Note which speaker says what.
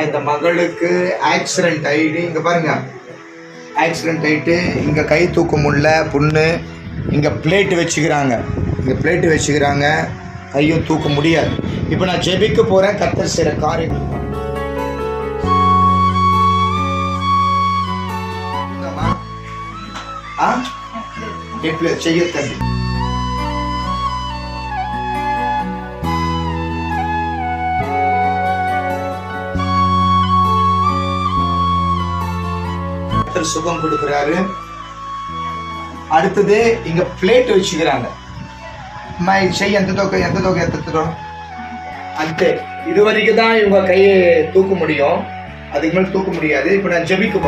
Speaker 1: இந்த மகளுக்கு ஆக்சிடென்ட் ஆகிட்டு இங்கே பாருங்க, ஆக்சிடென்ட் ஆகிட்டு இங்கே கை தூக்க முடியல, புண்ணு. இங்கே பிளேட்டு வச்சுக்கிறாங்க, இங்கே பிளேட்டு வச்சுக்கிறாங்க, கையும் தூக்க முடியாது. இப்போ நான் ஜெபிக்க போகிறேன், கர்த்தர் செய்கிற காரியங்கள் செய்ய தம்பி. சுகம் கொடுக்கிறாரு. அடுத்தது இங்க பிளேட் வச்சுக்கிறாங்க. எந்த தொகை அந்த இது வரைக்கும் தான் இவங்க கையை தூக்க முடியும், அதுக்கு மேல தூக்க முடியாது. இப்ப நான் ஜெபிக்க